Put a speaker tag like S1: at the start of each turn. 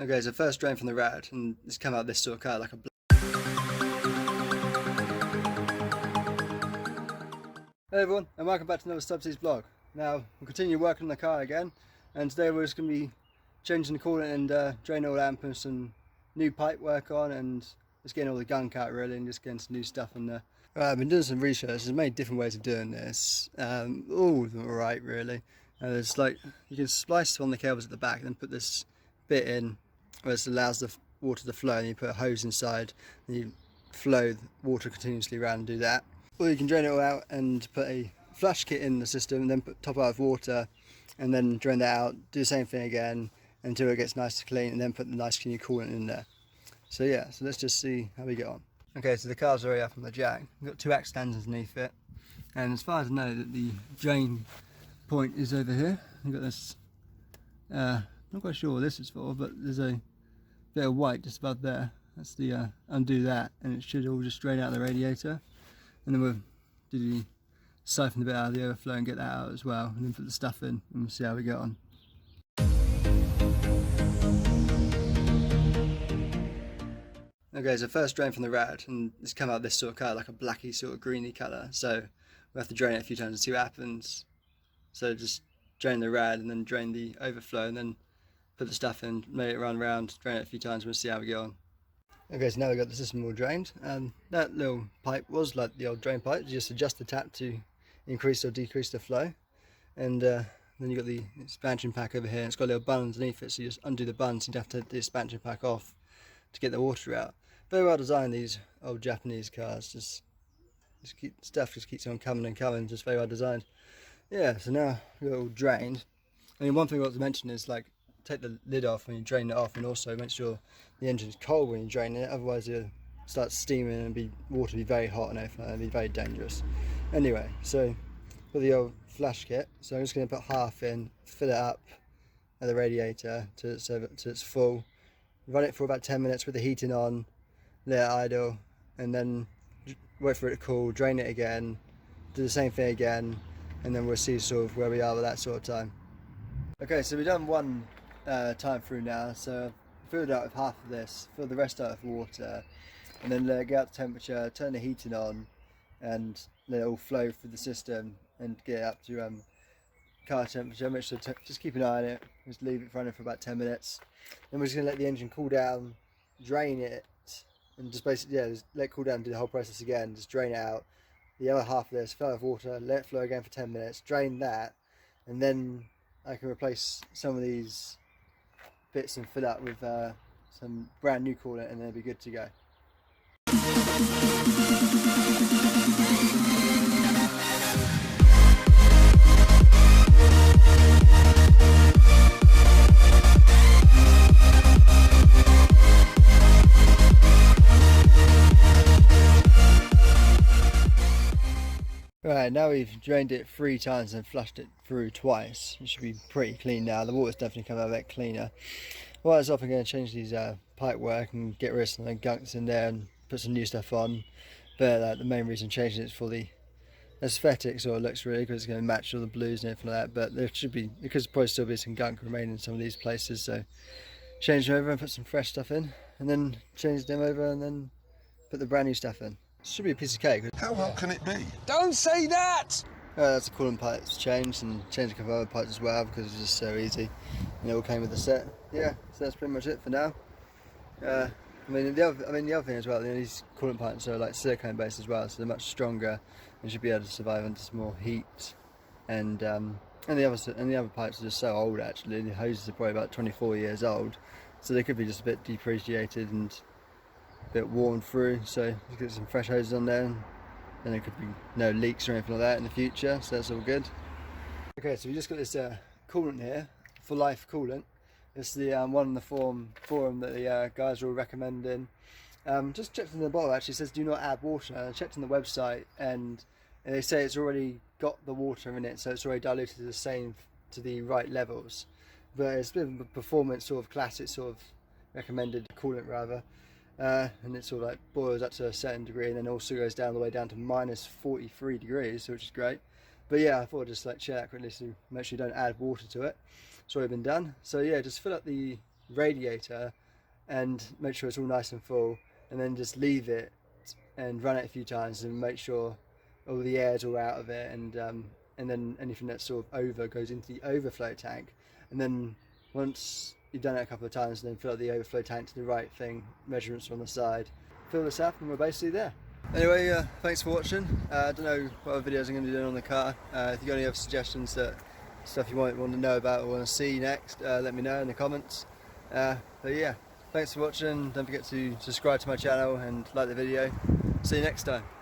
S1: Okay, so first drain from the rad, and it's come out this sort of colour, like a black. Hey everyone, and welcome back to another Subseas vlog. Now, we'll continue working on the car again, and today we're just going to be changing the coolant and drain oil lamp and some new pipe work on, and just getting all the gunk out really, and just getting some new stuff on there. Right, I've been doing some research. There's many different ways of doing this. All of them are right really. There's like, you can splice on the cables at the back and then put this bit in where it allows the water to flow, and you put a hose inside and you flow the water continuously around and do that. Or you can drain it all out and put a flush kit in the system and then top it out with water and then drain that out, do the same thing again until it gets nice and clean, and then put the nice clean coolant in there. So yeah, so let's just see how we get on. Okay, so the car's already up on the jack. We've got two axe stands underneath it, and as far as I know, that the drain point is over here. We've got this, not quite sure what this is for, but there's a bit of white just above there. That's the undo that, and it should all just drain out the radiator. And then we'll do the siphon the bit out of the overflow and get that out as well, and then put the stuff in and we'll see how we get on. Okay, so first drain from the rad, and it's come out this sort of colour, like a blacky sort of greeny colour, so we have to drain it a few times and see what happens. So just drain the rad and then drain the overflow and then put the stuff in, make it run around, drain it a few times and we'll see how we get on. Okay, so now we've got the system all drained, and that little pipe was like the old drain pipe. You just adjust the tap to increase or decrease the flow, and then you've got the expansion pack over here, and it's got a little bun underneath it, so you just undo the bun, so you have to take the expansion pack off to get the water out. Very well designed, these old Japanese cars, just keeps on coming and coming, just very well designed. Yeah, so now we're all drained. I mean, one thing I want to mention is, like, take the lid off when you drain it off, and also make sure the engine's cold when you drain it, otherwise it'll start steaming and water will be very hot and everything, and it'll be very dangerous. Anyway, so for the old flash kit, so I'm just going to put half in, fill it up at the radiator so it's full, run it for about 10 minutes with the heating on, let it idle, and then wait for it to cool, drain it again, do the same thing again, and then we'll see sort of where we are with that sort of time. Okay, so we've done one time through now, so filled it out with half of this, fill the rest out with water, and then get out the temperature, turn the heating on, and let it all flow through the system and get it up to car temperature. Make sure to just keep an eye on it, just leave it running for about 10 minutes. Then we're just going to let the engine cool down, drain it, and just basically, yeah, just let it cool down and do the whole process again, just drain it out. The other half of this, fill it with water, let it flow again for 10 minutes, drain that, and then I can replace some of these bits and fill up with some brand new coolant, and then it'll be good to go. Right, now we've drained it 3 times and flushed it through twice. It should be pretty clean now. The water's definitely come out a bit cleaner. Well, it's often going to change these pipe work and get rid of some of the gunks in there and put some new stuff on. But the main reason changing it is for the aesthetics, or it looks really, because it's going to match all the blues and everything like that. But there could probably still be some gunk remaining in some of these places. So change them over and put some fresh stuff in, and then change them over and then put the brand new stuff in. Should be a piece of cake.
S2: How hard can it be?
S3: Don't say that!
S1: That's the coolant pipes changed, and changed a couple of other pipes as well because it's just so easy. And it all came with the set. Yeah, so that's pretty much it for now. I mean the other thing as well, these coolant pipes are like silicone based as well, so they're much stronger and should be able to survive under some more heat. And the other pipes are just so old actually. The hoses are probably about 24 years old, so they could be just a bit depreciated and a bit worn through. So you get some fresh hoses on there, and then there could be no leaks or anything like that in the future, so that's all good. Okay, so we just got this coolant here, For Life coolant. It's the one on the forum that the guys are all recommending. Just checked in the bottle, actually, it says do not add water. I checked on the website, and they say it's already got the water in it, so it's already diluted to the same, to the right levels. But it's a bit of a performance sort of classic sort of recommended coolant rather. And it sort of like boils up to a certain degree, and then also goes down the way down to minus 43 degrees, which is great. But yeah, I thought I'd just like share that quickly, so make sure you don't add water to it. It's already been done. So yeah, just fill up the radiator and make sure it's all nice and full, and then just leave it and run it a few times and make sure all the air's all out of it, and then anything that's sort of over goes into the overflow tank. And then once you've done it a couple of times, then fill up the overflow tank to the right thing, measurements on the side, fill this up, and we're basically there. Anyway, thanks for watching. I don't know what other videos I'm going to be doing on the car. If you've got any other suggestions, that stuff you want to know about or want to see next, let me know in the comments. But yeah, thanks for watching. Don't forget to subscribe to my channel and like the video. See you next time.